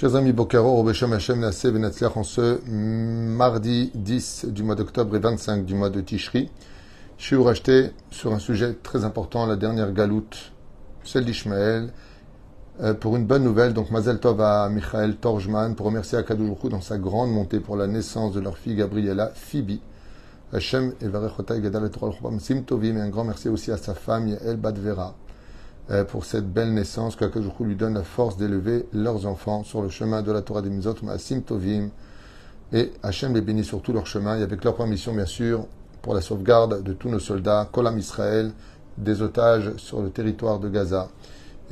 Chers amis, Bokaro, Beshem Hashem Nasseh Benatzliach, en ce mardi 10 du mois d'octobre et 25 du mois de Tishri, je suis racheté sur un sujet très important, la dernière galoute, celle d'Ishmaël, pour une bonne nouvelle. Donc, Mazel Tov à Michael Torjman, pour remercier Akadosh Baruch Hu dans sa grande montée pour la naissance de leur fille Gabriela, Phoebe. Hashem Evarechotay Gadal et Torah Sim Tovim, et un grand merci aussi à sa femme Yael Badvera, pour cette belle naissance, que Akadosh Baruch Hu lui donne la force d'élever leurs enfants sur le chemin de la Torah des Mitzvot, Maasim Tovim, et Hachem les bénit sur tout leur chemin, et avec leur permission, bien sûr, pour la sauvegarde de tous nos soldats, Kolam Israël, des otages sur le territoire de Gaza,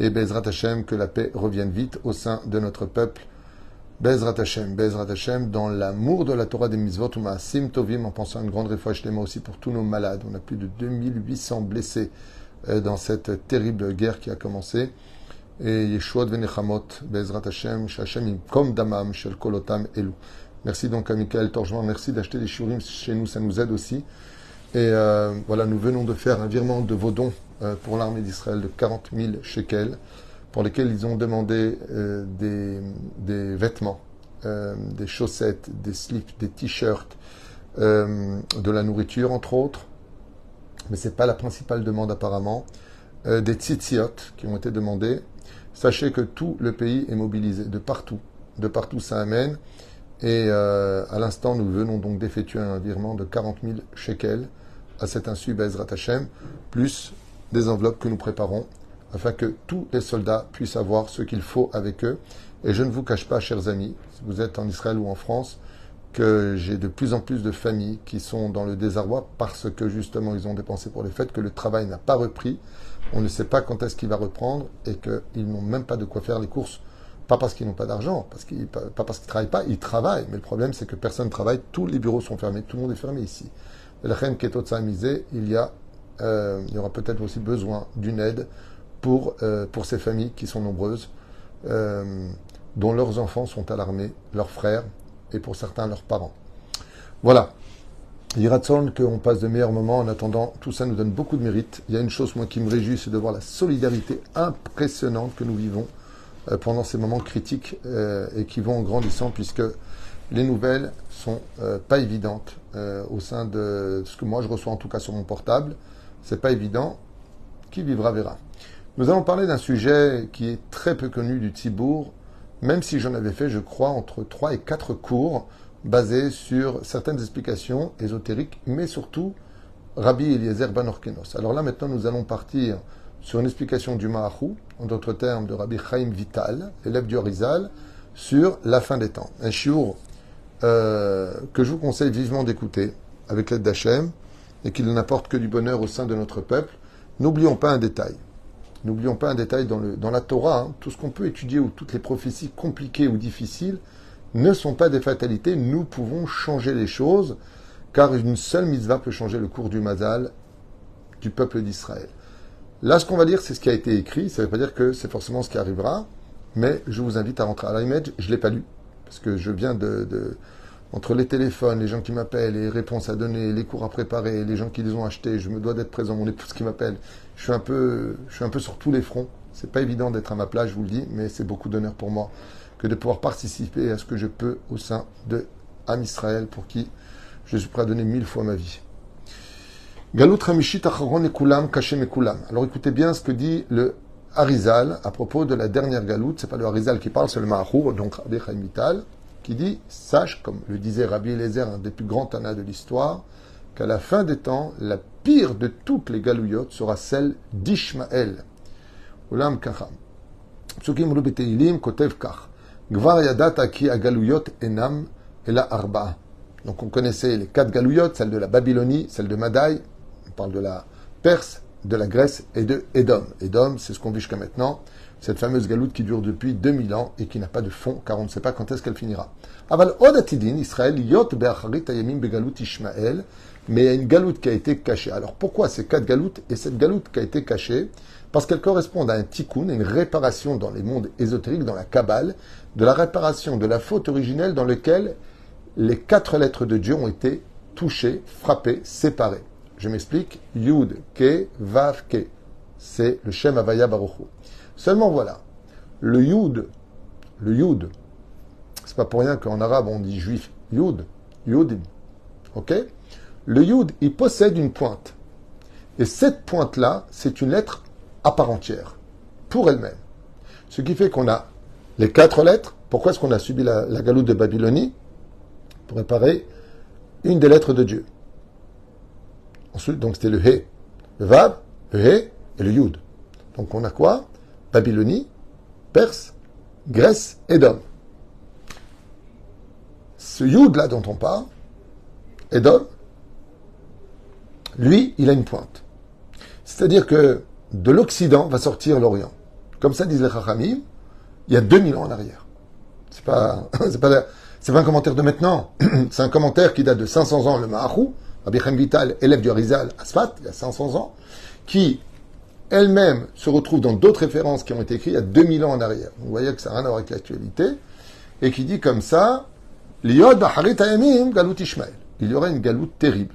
et Bezrat Hashem, que la paix revienne vite au sein de notre peuple, Bezrat Hashem, dans l'amour de la Torah des Mitzvot, Maasim Tovim, en pensant à une grande réfouach lema aussi pour tous nos malades. On a plus de 2800 blessés dans cette terrible guerre qui a commencé. Et Yeshuot Venechamot, Bezrat Hashem, Shashem Kom Damam, Shel Kolotam Elu. Merci donc à Michael Torjman, merci d'acheter des shurim chez nous, ça nous aide aussi. Et voilà, nous venons de faire un virement de vos dons pour l'armée d'Israël de 40 000 shekels, pour lesquels ils ont demandé des vêtements, des chaussettes, des slips, des t-shirts, de la nourriture entre autres. Mais ce n'est pas la principale demande apparemment, des tzitziot qui ont été demandés. Sachez que tout le pays est mobilisé, de partout ça amène. Et à l'instant, nous venons donc d'effectuer un virement de 40 000 shekels à cet insu Bezrat Hashem, plus des enveloppes que nous préparons, afin que tous les soldats puissent avoir ce qu'il faut avec eux. Et je ne vous cache pas, chers amis, si vous êtes en Israël ou en France, que j'ai de plus en plus de familles qui sont dans le désarroi parce que justement ils ont dépensé pour le fait que le travail n'a pas repris, on ne sait pas quand est-ce qu'il va reprendre et qu'ils n'ont même pas de quoi faire les courses, pas parce qu'ils n'ont pas d'argent, pas parce qu'ils ne travaillent pas, ils travaillent, mais le problème c'est que personne ne travaille, tous les bureaux sont fermés, tout le monde est fermé ici. La reine Ketot Samisé, il y aura peut-être aussi besoin d'une aide pour ces familles qui sont nombreuses, dont leurs enfants sont alarmés, leurs frères, et pour certains leurs parents. Voilà. Il y qu'on passe de meilleurs moments. En attendant, tout ça nous donne beaucoup de mérite. Il y a une chose, moi, qui me réjouit, c'est de voir la solidarité impressionnante que nous vivons pendant ces moments critiques et qui vont en grandissant, puisque les nouvelles sont pas évidentes au sein de ce que moi je reçois en tout cas sur mon portable. C'est pas évident. Qui vivra verra. Nous allons parler d'un sujet qui est très peu connu du Tzibour, même si j'en avais fait, je crois, entre 3 et 4 cours basés sur certaines explications ésotériques, mais surtout Rabbi Eliezer Ben Orkenos. Alors là, maintenant, nous allons partir sur une explication du Maharu, en d'autres termes, de Rabbi Chaim Vital, élève du Harizal, sur la fin des temps. Un shiur que je vous conseille vivement d'écouter, avec l'aide d'Hachem, et qui n'apporte que du bonheur au sein de notre peuple. N'oublions pas un détail. N'oublions pas un détail dans la Torah, hein, tout ce qu'on peut étudier ou toutes les prophéties compliquées ou difficiles ne sont pas des fatalités. Nous pouvons changer les choses, car une seule mitzvah peut changer le cours du mazal du peuple d'Israël. Là, ce qu'on va lire, c'est ce qui a été écrit. Ça ne veut pas dire que c'est forcément ce qui arrivera, mais je vous invite à rentrer à l'image. Je ne l'ai pas lu, parce que je viens entre les téléphones, les gens qui m'appellent, les réponses à donner, les cours à préparer, les gens qui les ont achetés, je me dois d'être présent, mon épouse qui m'appelle. Je suis un peu sur tous les fronts. C'est pas évident d'être à ma place, je vous le dis, mais c'est beaucoup d'honneur pour moi que de pouvoir participer à ce que je peux au sein de Am Israël, pour qui je suis prêt à donner 1000 fois ma vie. Galut Hamishit Acharon Ekulam Kashem Ekulam. Alors écoutez bien ce que dit le Harizal à propos de la dernière galoute. C'est pas le Harizal qui parle, c'est le Maharour, donc Rabbi Chaim Vital, qui dit, sache, comme le disait Rabbi Eliezer, un des plus grands tanas de l'histoire, qu'à la fin des temps, la pire de toutes les galouillottes sera celle d'Ishmaël. Ulam kacham. Psukim ru beteilim kotev kach. Gvar yadata ki agalouillot enam ela arba'a. Donc on connaissait les 4 galouillottes, celle de la Babylonie, celle de Madaï, on parle de la Perse, de la Grèce et de Édom. Édom, c'est ce qu'on vit jusqu'à maintenant. Cette fameuse galoute qui dure depuis 2000 ans et qui n'a pas de fond, car on ne sait pas quand est-ce qu'elle finira. Aval od atidin, Israël, yot be'acharit ayamim begalut Ishmael, mais il y a une galoute qui a été cachée. Alors pourquoi ces 4 galoutes et cette galoute qui a été cachée? Parce qu'elle correspond à un tikkun, à une réparation dans les mondes ésotériques, dans la Kabbale, de la réparation de la faute originelle dans laquelle les 4 lettres de Dieu ont été touchées, frappées, séparées. Je m'explique. Yud, Ke, Vav, Ke. C'est le Shem Havaya Baruch Hu. Seulement voilà, le Yud C'est pas pour rien qu'en arabe on dit juif Yud, Yudim. Ok? Le Yud, il possède une pointe. Et cette pointe-là, c'est une lettre à part entière, pour elle-même. Ce qui fait qu'on a les 4 lettres. Pourquoi est-ce qu'on a subi la galoute de Babylonie? Pour réparer une des lettres de Dieu. Ensuite, donc c'était le He, le Vav, le He et le Yud. Donc on a quoi? Babylonie, Perse, Grèce, Édom. Ce Yud-là dont on parle, Édom, lui, il a une pointe. C'est-à-dire que de l'Occident va sortir l'Orient. Comme ça disent les Chachamim, il y a 2000 ans en arrière. C'est pas un commentaire de maintenant. C'est un commentaire qui date de 500 ans, le Maharou, Rabbi Chaim Vital, élève du Arizal à Sfat, il y a 500 ans, qui elle-même se retrouve dans d'autres références qui ont été écrites il y a 2000 ans en arrière. Vous voyez que ça n'a rien à voir avec l'actualité. Et qui dit comme ça, L'Yod Baharit Hayamim Galut Ishmael. Il y aura une galoute terrible,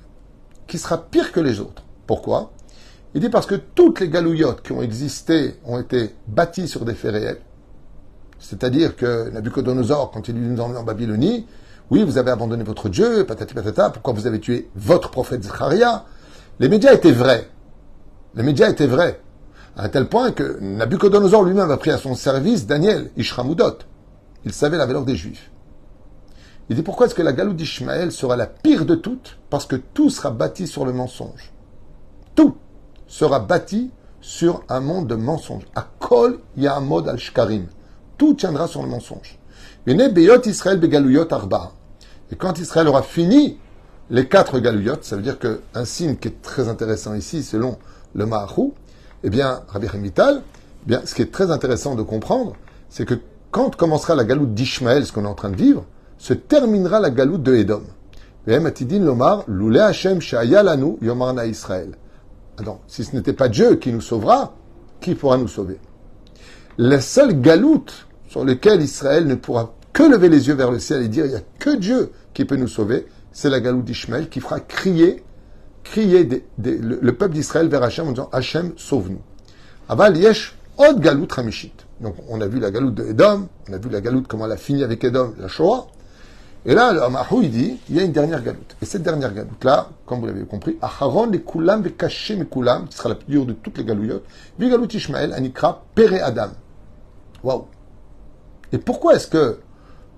qui sera pire que les autres. Pourquoi? Il dit parce que toutes les galouillottes qui ont existé ont été bâties sur des faits réels. C'est-à-dire que Nabucodonosor, quand il nous emmenait en Babylonie, oui, vous avez abandonné votre Dieu, patati patata, pourquoi vous avez tué votre prophète Zacharia? Les médias étaient vrais. Les médias étaient vrais. À un tel point que Nabucodonosor lui-même a pris à son service Daniel, Ishramudot. Il savait la valeur des Juifs. Il dit pourquoi est-ce que la galoute d'Ishmaël sera la pire de toutes? Parce que tout sera bâti sur le mensonge. Tout sera bâti sur un monde de mensonges. Akol ya'amod al-shkarim. Tout tiendra sur le mensonge. Et quand Israël aura fini les 4 galouillottes, ça veut dire qu'un signe qui est très intéressant ici, selon le Maharou, eh bien, Rabbi Chaim Vital, eh bien, ce qui est très intéressant de comprendre, c'est que quand commencera la galoute d'Ishmaël, ce qu'on est en train de vivre, se terminera la galoute de Édom. Alors, si ce n'était pas Dieu qui nous sauvera, qui pourra nous sauver? La seule galoute sur laquelle Israël ne pourra que lever les yeux vers le ciel et dire il n'y a que Dieu qui peut nous sauver, c'est la galoute d'Ishmaël qui fera crier le peuple d'Israël vers Hachem en disant Hachem, sauve-nous. Aval yesh od galoute ramishit. Donc on a vu la galoute de Édom, on a vu la galoute comment elle a fini avec Édom, la Shoah. Et là, le Mahou, il dit, il y a une dernière galoute. Et cette dernière galoute-là, comme vous l'avez compris, Acharon les Kulam ve Kashem et Kulam, qui sera la plus dure de toutes les galouillottes, vi galoute Ishmaël, Anikra, Pere Adam. Waouh! Et pourquoi est-ce que...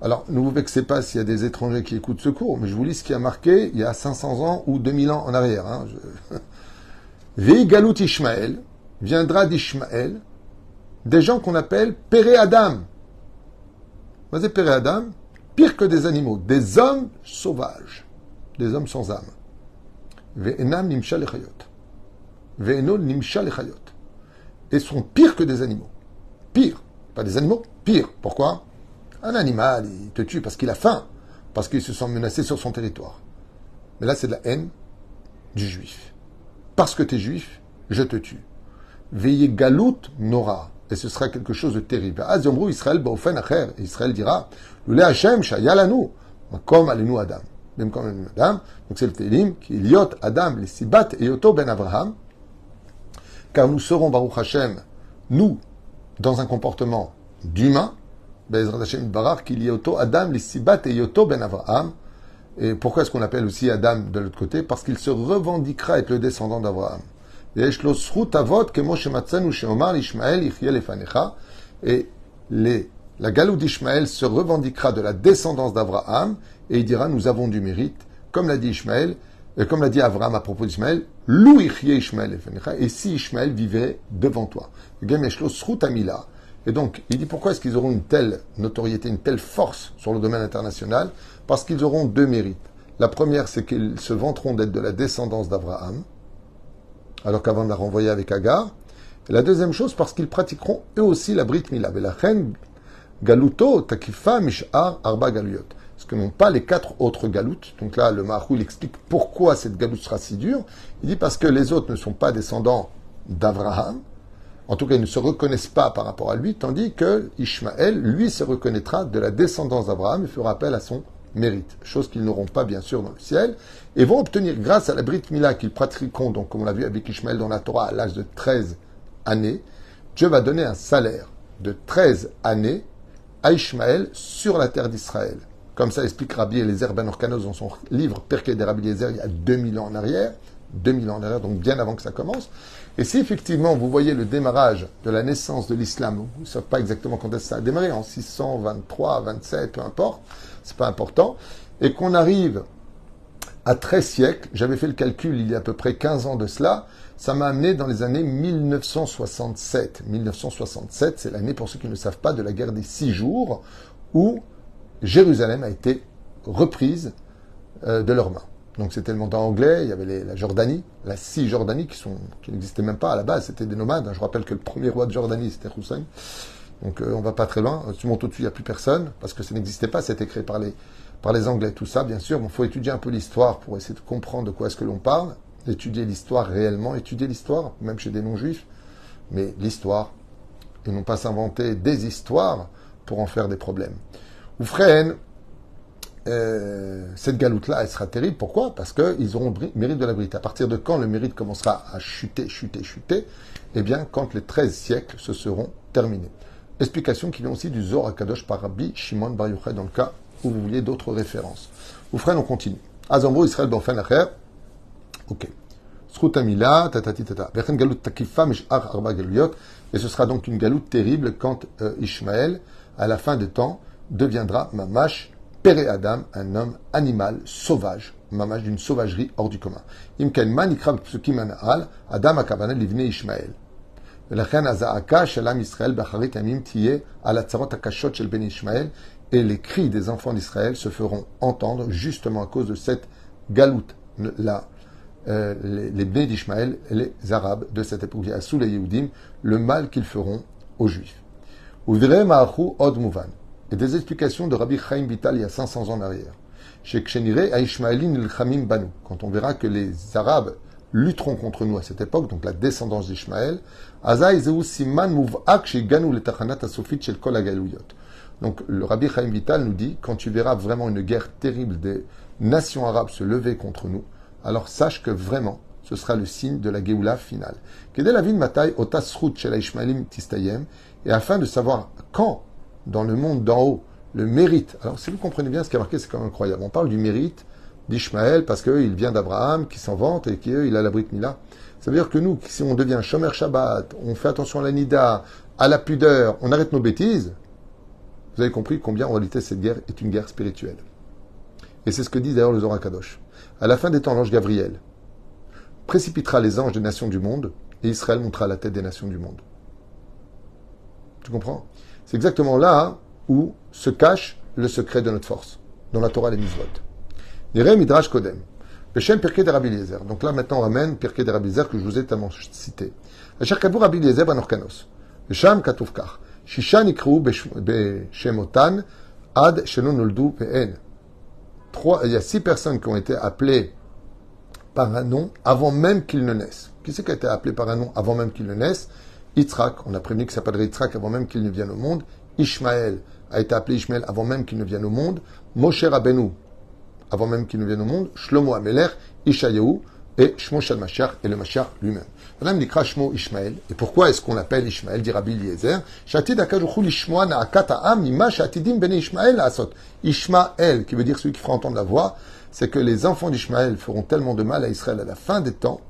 Alors, ne vous vexez pas s'il y a des étrangers qui écoutent ce cours, mais je vous lis ce qui a marqué il y a 500 ans ou 2000 ans en arrière. Hein. Ve galoute Ishmaël, viendra d'Ishmaël, des gens qu'on appelle Pere Adam. Vas-y, Pere Adam. Pire que des animaux, des hommes sauvages, des hommes sans âme. Ve'enam nimsha lechayot. Ve'enol nimsha lechayot. Et sont pires que des animaux. Pire. Pas des animaux, pire. Pourquoi? Un animal, il te tue parce qu'il a faim, parce qu'il se sent menacé sur son territoire. Mais là, c'est de la haine du juif. Parce que tu es juif, je te tue. Veillez galout nora. Et ce sera quelque chose de terrible. Azomrou Israël baofen acher. Israël dira, Lule Hashem shayalanu, comme alenu Adam. Même comme alenu Adam. Donc c'est le Télim, qui liot Adam, les Sibat et Yoto ben Abraham. Car nous serons, Baruch Hashem, nous, dans un comportement d'humain, Bezrat Hashem Barar, qui lioto Adam, les Sibat et Yoto ben Abraham. Et pourquoi est-ce qu'on appelle aussi Adam de l'autre côté? Parce qu'il se revendiquera être le descendant d'Abraham. Et la galoute d'Ishmaël se revendiquera de la descendance d'Abraham et il dira nous avons du mérite, comme l'a dit Ishmaël, et comme l'a dit Abraham à propos d'Ishmaël, Lou Ishmaël et si Ishmaël vivait devant toi. Et donc, il dit pourquoi est-ce qu'ils auront une telle notoriété, une telle force sur le domaine international? Parce qu'ils auront 2 mérites. La première, c'est qu'ils se vanteront d'être de la descendance d'Abraham, alors qu'avant de la renvoyer avec Agar. Et la deuxième chose, parce qu'ils pratiqueront eux aussi la Brit Mila. Et la reine Galuto, Takifa, Mishar, Arba Galuyot. Ce que n'ont pas les 4 autres galoutes. Donc là, le Maharou, il explique pourquoi cette galoute sera si dure. Il dit parce que les autres ne sont pas descendants d'Abraham. En tout cas, ils ne se reconnaissent pas par rapport à lui, tandis que Ishmaël, lui, se reconnaîtra de la descendance d'Abraham et fera appel à son mérite, chose qu'ils n'auront pas bien sûr dans le ciel, et vont obtenir grâce à la Brit Mila qu'ils pratiqueront, donc comme on l'a vu avec Ishmaël dans la Torah à l'âge de 13 années, Dieu va donner un salaire de 13 années à Ishmaël sur la terre d'Israël. Comme ça explique Rabbi Eliezer ben Orkanos dans son livre Pirkei de Rabbi Eliezer il y a 2000 ans en arrière. 2000 ans en arrière, donc bien avant que ça commence. Et si effectivement vous voyez le démarrage de la naissance de l'islam, vous ne savez pas exactement quand est-ce que ça a démarré, en 623, 27, peu importe, c'est pas important, et qu'on arrive à 13 siècles, j'avais fait le calcul il y a à peu près 15 ans de cela, ça m'a amené dans les années 1967. 1967, c'est l'année, pour ceux qui ne le savent pas, de la guerre des 6 jours, où Jérusalem a été reprise de leurs mains. Donc c'était le montant anglais, il y avait la Jordanie, la Cisjordanie, qui n'existait même pas à la base, c'était des nomades. Je rappelle que le premier roi de Jordanie, c'était Hussein. Donc on va pas très loin. Tu montes au-dessus, il n'y a plus personne, parce que ça n'existait pas, c'était créé par les Anglais, tout ça, bien sûr. Il faut étudier un peu l'histoire pour essayer de comprendre de quoi est-ce que l'on parle, étudier l'histoire réellement, étudier l'histoire, même chez des non-juifs, mais l'histoire, et non pas s'inventer des histoires pour en faire des problèmes. Oufren, cette galoute-là, elle sera terrible. Pourquoi? Parce qu'ils auront le mérite de la vérité. À partir de quand le mérite commencera à chuter? Eh bien, quand les 13 siècles se seront terminés. Explication qui vient aussi du Zohar HaKadosh par Rabbi Shimon Bar Yochai, dans le cas où vous vouliez d'autres références. Oufren, on continue. Azamro Israël Banfen Acher. Ok. Srutamila, tatati tata. Vechen galout takifa mish'ar arba galuyot. Et ce sera donc une galoute terrible quand Ishmaël, à la fin des temps, deviendra mamash Péré Adam, un homme animal, sauvage, mamash d'une sauvagerie hors du commun. Imken man ikrab psukim anal, Adam akavana livne Ishmael. ולכן הזעקה של עם ישראל באחרית הימים תהיה על הצרות הקשות של בן ישמעאל, et les cris des enfants d'Israël se feront entendre justement à cause de cette galoute-là. Les Bnei d'Ishmaël, les Arabes de cette époque, Asou les Yehudim, le mal qu'ils feront aux Juifs. Uvidre ma'achu od muvan. Et des explications de Rabbi Chaim Vital il y a 500 ans en arrière. Chez Kshenire à Ishmaelin il banu. Quand on verra que les Arabes lutteront contre nous à cette époque, donc la descendance d'Ishmaël, Azaï zeu siman muv'ak sheganu letachanat asofit shel kol hagaluyot. Donc le Rabbi Chaim Vital nous dit, quand tu verras vraiment une guerre terrible des nations arabes se lever contre nous, alors sache que vraiment, ce sera le signe de la Géoula finale. Kedel avin matai otasrut shel Ishmaelim tistayem, et afin de savoir quand, dans le monde d'en haut, le mérite. Alors si vous comprenez bien ce qui est marqué, c'est quand même incroyable. On parle du mérite d'Ishmaël parce qu'il vient d'Abraham, qui s'en vante et qu'il a la Brit Mila. Ça veut dire que nous, si on devient Shomer Shabbat, on fait attention à la Nida, à la pudeur, on arrête nos bêtises, vous avez compris combien en réalité cette guerre est une guerre spirituelle. Et c'est ce que dit d'ailleurs le Zohar HaKadosh. À la fin des temps, l'ange Gabriel précipitera les anges des nations du monde et Israël montera la tête des nations du monde. Tu comprends? C'est exactement là où se cache le secret de notre force, dans la Torah et les Mitzvot. Nireh Midrash Kodem. Beshem Pirkei de Rabbi Eliezer. Donc là, maintenant, on ramène Pirkei de Rabbi Eliezer que je vous ai tellement cité. Asher Kabur Rabbi Eliezer ben Orkanos. Besham Katuv Kach. Shisha Nikrou Beshemotan Ad Shelo Noldu Pe'en. Il y a 6 personnes qui ont été appelées par un nom avant même qu'ils ne naissent. Qui c'est qui a été appelé par un nom avant même qu'ils ne naissent? Yitzhak, on a prévenu qu'il s'appellerait Yitzhak avant même qu'il ne vienne au monde. Ishmaël a été appelé Ishmaël avant même qu'il ne vienne au monde. Moshe Rabbeinu, avant même qu'il ne vienne au monde. Shlomo Amelech, Ishayahu et Shmo Shel Mashiach et le Mashiach lui-même. Madame dikra Shmo Ishmaël. Et pourquoi est-ce qu'on l'appelle Ishmaël, dit Rabbi Eliezer? Shatid akajuchu lishmoa na'akat ha'am ima shatidim bene Ishmaël asot. Ishmaël, qui veut dire celui qui fera entendre la voix, c'est que les enfants d'Ishmaël feront tellement de mal à Israël à la fin des temps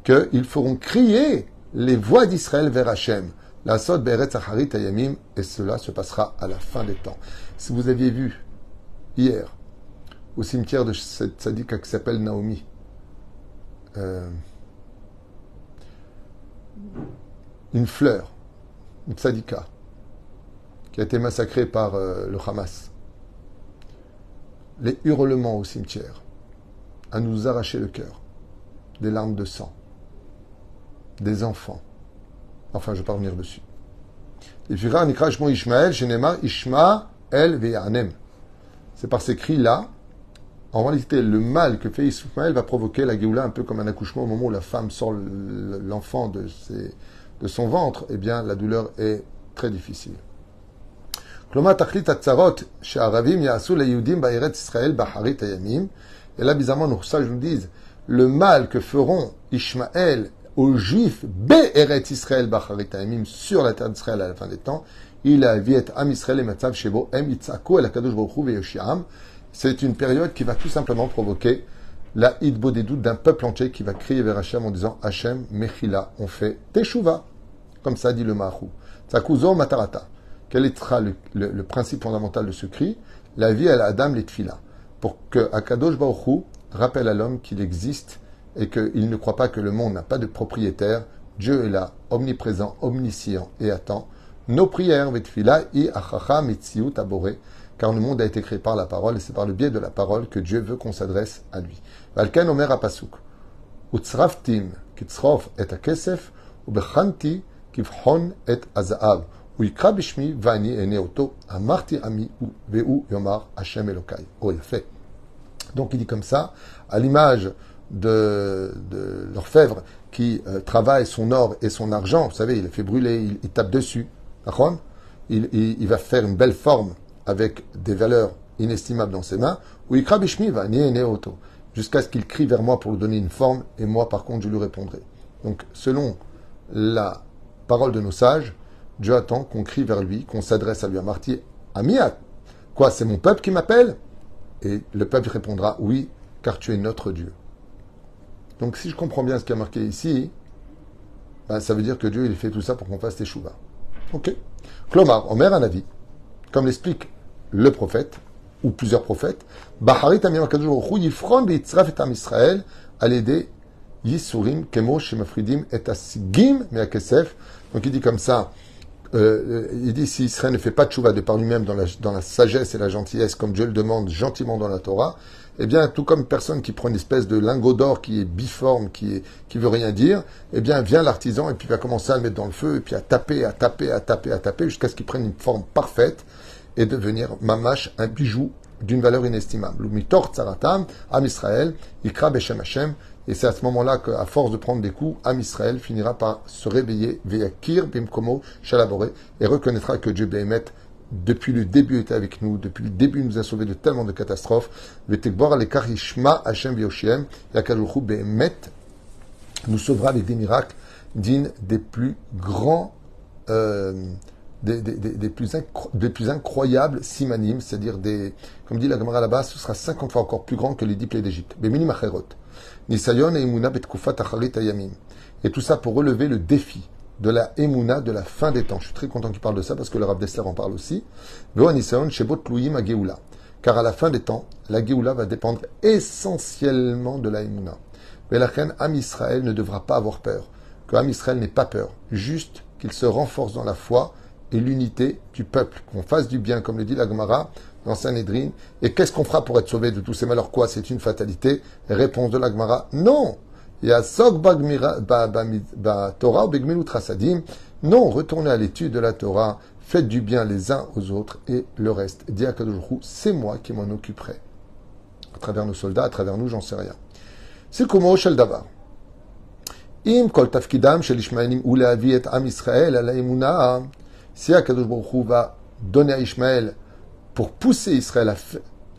qu'ils feront crier les voix d'Israël vers Hachem. La sot be'eretz acharit hayamim, et cela se passera à la fin des temps. Si vous aviez vu hier au cimetière de cette tzadika qui s'appelle Naomi, une fleur, une tzadika qui a été massacrée par le Hamas, les hurlements au cimetière à nous arracher le cœur, des larmes de sang, des enfants. Enfin, je vais pas revenir dessus. C'est par ces cris-là, en réalité, le mal que fait Ishmaël va provoquer la Géoula un peu comme un accouchement au moment où la femme sort l'enfant de son ventre. Eh bien, la douleur est très difficile. Et là, bizarrement, nos sages nous disent, le mal que feront Ishmaël aux Juifs, Be'eret Israël Bacharit Haimim, sur la terre d'Israël à la fin des temps, il a viet Am Israël et Matzav Shebo, Em Yitzhako, El Akadosh Baruch Hu Ve'Yoshiam. C'est une période qui va tout simplement provoquer la hitbo des doutes d'un peuple entier qui va crier vers Hachem en disant Hachem, Mechila, on fait Teshuva. Comme ça dit le Mahou. Tzakuzo Matarata. Quel sera le principe fondamental de ce cri? La vie à l'Adam l'Etfila. Pour que Akadosh Baruch Hu rappelle à l'homme qu'il existe et qu'il ne croit pas que le monde n'a pas de propriétaire. Dieu est là, omniprésent, omniscient et attend nos prières. Vetfila I achacha mitziut aboré. Car le monde a été créé par la parole et c'est par le biais de la parole que Dieu veut qu'on s'adresse à lui. Valken omer apasuk. Utzraftim kitzrof et akesef ubechanti kivhon et azaav. Uikra bishmi vani eneoto amarti ami veu yomar Hashem Elokai. Oh, il a fait. Donc il dit comme ça, à l'image de l'orfèvre qui travaille son or et son argent. Vous savez, il le fait brûler, il tape dessus. Il va faire une belle forme avec des valeurs inestimables dans ses mains, ou Ikra Bishmi va Neoto, jusqu'à ce qu'il crie vers moi pour lui donner une forme, et moi par contre je lui répondrai. Donc selon la parole de nos sages, Dieu attend qu'on crie vers lui, qu'on s'adresse à lui à Marty, Amiat. Quoi, c'est mon peuple qui m'appelle? Et le peuple répondra, oui, car tu es notre Dieu. Donc si je comprends bien ce qui est marqué ici, ben, ça veut dire que Dieu il fait tout ça pour qu'on fasse teshuva. Ok. Klomar, Omer Anavi, comme l'explique le prophète, ou plusieurs prophètes, Baharit Amir Akadosh Baruch Hu Yifron Beitzraf et Am Israël à l'aider Yisurim Kemo Shemafridim et Asigim Meakesef. Donc il dit comme ça, il dit si Israël ne fait pas de tchouva de par lui-même dans la sagesse et la gentillesse, comme Dieu le demande gentiment dans la Torah, eh bien, tout comme une personne qui prend une espèce de lingot d'or qui est biforme, qui veut rien dire, eh bien, vient l'artisan et puis va commencer à le mettre dans le feu et puis à taper jusqu'à ce qu'il prenne une forme parfaite et devenir mamash, un bijou d'une valeur inestimable. Mitor tsaratam, Am Israël, Ikra Beshem Hashem, et c'est à ce moment-là qu'à force de prendre des coups, Am Israël finira par se réveiller, Veyakir Bimkomo Shalaboré, et reconnaîtra que Dieu Béhémet, depuis le début, était avec nous, depuis le début, nous a sauvés de tellement de catastrophes. Vetekbor Alekar Yishma Hashem Vyoshiem, Yakadosh Béhémet nous sauvera avec des miracles dignes des plus grands des plus incroyables simanim, c'est-à-dire comme dit la Gemara là-bas, ce sera 50 fois encore plus grand que les 10 plaies d'Égypte. Beminim acherot. Nisayon et Emouna betkufat acharit ayamim. Et tout ça pour relever le défi de la Emouna de la fin des temps. Je suis très content qu'il parle de ça parce que le Rav Dessler en parle aussi. Veo Nisayon shebot tlouyim a Geoula. Car à la fin des temps, la Geoula va dépendre essentiellement de la Emouna. Velachen, Am Israël ne devra pas avoir peur. Que Am Israël n'ait pas peur. Juste qu'il se renforce dans la foi et l'unité du peuple, qu'on fasse du bien, comme le dit la Gemara dans Sanhedrin. Et qu'est-ce qu'on fera pour être sauvé de tous ces malheurs? Quoi, c'est une fatalité? Réponse de la Gemara, non. Il y a Sok Torah ou Begmilut Rasadim. Non, retournez à l'étude de la Torah, faites du bien les uns aux autres, et le reste, dit Akadosh Baruch Hu, c'est moi qui m'en occuperai. À travers nos soldats, à travers nous, j'en sais rien. C'est comme Shel Davar. Im kol tafkidam shel Ishmaelim ou le'avi et Am Israël à la Emunah. Si Akadosh Baruch Hu va donner à Ishmaël pour pousser Israël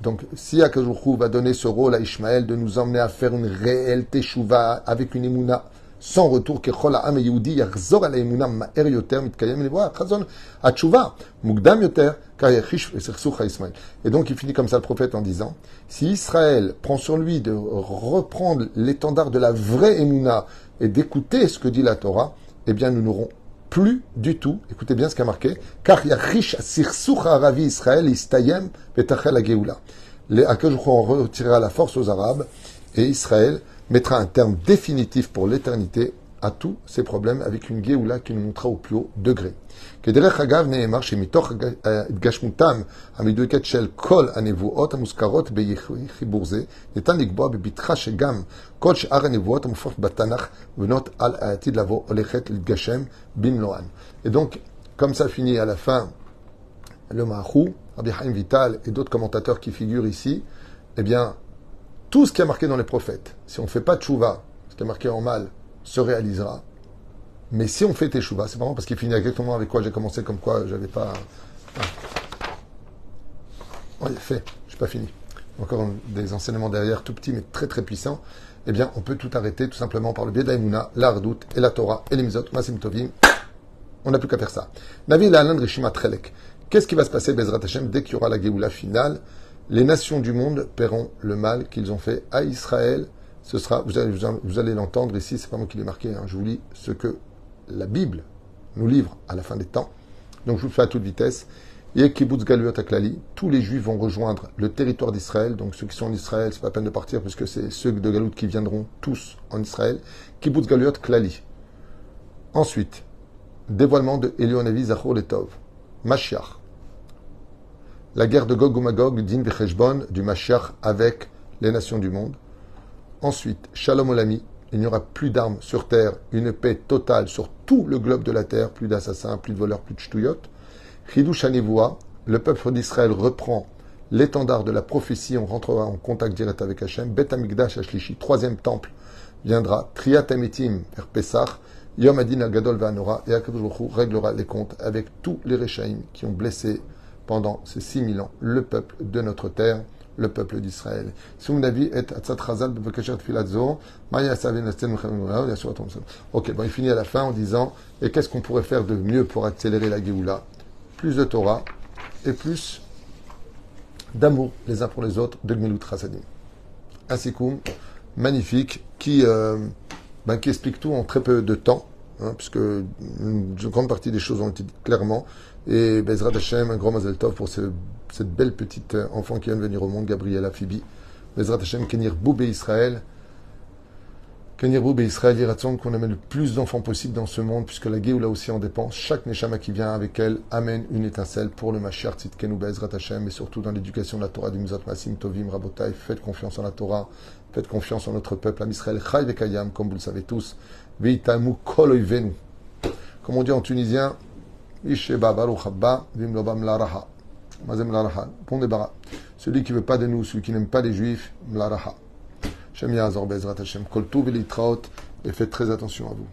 donc si Akadosh Baruch Hu va donner ce rôle à Ishmaël de nous emmener à faire une réelle teshuva avec une émouna sans retour, kechol ha'am yehudi yachzor à la émouna ma'er yoter mitkayem levoa chazon atchouva mugdam yoter car yachish esersuch ha'Ismaël. Et donc il finit comme ça le prophète en disant, si Israël prend sur lui de reprendre l'étendard de la vraie émouna et d'écouter ce que dit la Torah, eh bien nous n'aurons plus du tout, écoutez bien ce qui a marqué, car yachish sirsouch ha'aravi Israël istayem betachel ha'geoula. Les Akadosh Baruch Hu en retirera la force aux Arabes et Israël mettra un terme définitif pour l'éternité à tous ces problèmes avec une Géoula qui nous montrera au plus haut degré. כדרך אגב נאמר שמתוך התגשמותם המדויקת של כל הנבואות המוזכרות בחיבור זה, ניתן לקבוע בבטחה שגם כל שאר הנבואות המופיעות בתנ"ך בנות על העתיד לבוא הולכת להתגשם במלואן. Et donc, comme ça finit à la fin le Mahou, Rabbi Chaim Vital et d'autres commentateurs qui figurent ici, eh bien, tout ce qui est marqué dans les prophètes, si on ne fait pas de tchouva, ce qui est marqué en mal, se réalisera. Mais si on fait teshuva, c'est marrant parce qu'il finit exactement avec quoi j'ai commencé, comme quoi j'avais pas... Oh, il est fait, je n'ai pas fini. Encore des enseignements derrière, tout petits mais très très puissants. eh bien, on peut tout arrêter tout simplement par le biais d'Aïmouna, la Hardout et la Torah et les Mizot, Masim Tovim. On n'a plus qu'à faire ça. Navi La'alan Rishima Trelek. Qu'est-ce qui va se passer, Bezrat Hashem, dès qu'il y aura la Géoula finale? Les nations du monde paieront le mal qu'ils ont fait à Israël. Ce sera, vous allez l'entendre ici, c'est pas moi qui l'ai marqué, hein, je vous lis ce que la Bible nous livre à la fin des temps. Donc je vous le fais à toute vitesse. Et Kibbutz Galuyot Aklali, tous les Juifs vont rejoindre le territoire d'Israël. Donc ceux qui sont en Israël, c'est pas la peine de partir puisque c'est ceux de Galout qui viendront tous en Israël. Kibbutz Galuyot Klali. Ensuite, dévoilement de Elionavi Zachor Letov. Mashiach. La guerre de Gog ou Magog, Din Vecheshbon, du Mashiach avec les nations du monde. Ensuite, Shalom Olami. Il n'y aura plus d'armes sur terre, une paix totale sur tout le globe de la terre, plus d'assassins, plus de voleurs, plus de ch'touillots. Chidush Hanevoua, le peuple d'Israël reprend l'étendard de la prophétie, on rentrera en contact direct avec Hachem. Bet Amikdash Ashlishi, troisième temple, viendra. Triat Ametim, vers Pessah, Yom Adin Agadol Vanora, et Akadosh Baruch Hu réglera les comptes avec tous les Réchaïm qui ont blessé pendant ces 6000 ans le peuple de notre terre, le peuple d'Israël. Ok, bon, il finit à la fin en disant, et qu'est-ce qu'on pourrait faire de mieux pour accélérer la Géoula? Plus de Torah et plus d'amour les uns pour les autres de Gmilut Chasadim. Un sikoum magnifique qui explique tout en très peu de temps, hein, puisque une grande partie des choses ont été dites clairement. Et Bezrat Hashem, un grand Mazel Tov pour cette belle petite enfant qui vient de venir au monde, Gabriela Phoebe. Bezrat Hashem, Kenir Boubé Israël. Kenir Boubé Israël, Yiratzon, qu'on amène le plus d'enfants possible dans ce monde, puisque la Géoula aussi en dépend. Chaque Neshama qui vient avec elle amène une étincelle pour le Mashiach, Tzidkenu Bezrat Hashem, et surtout dans l'éducation de la Torah, du Mizot Masim Tovim, Rabotai. Faites confiance en la Torah, faites confiance en notre peuple, Am Israël, Chai Vekayam, comme vous le savez tous. Veitamu Kol Oivenu. Comme on dit en tunisien, Isheba Baruch Abba, Vim Lobam Laraha. Mazem Laraha. Bon débarras. Celui qui ne veut pas de nous, celui qui n'aime pas les Juifs, Mlaraha. Shem Yazor Bezrat Hashem. Kol Tuv et faites très attention à vous.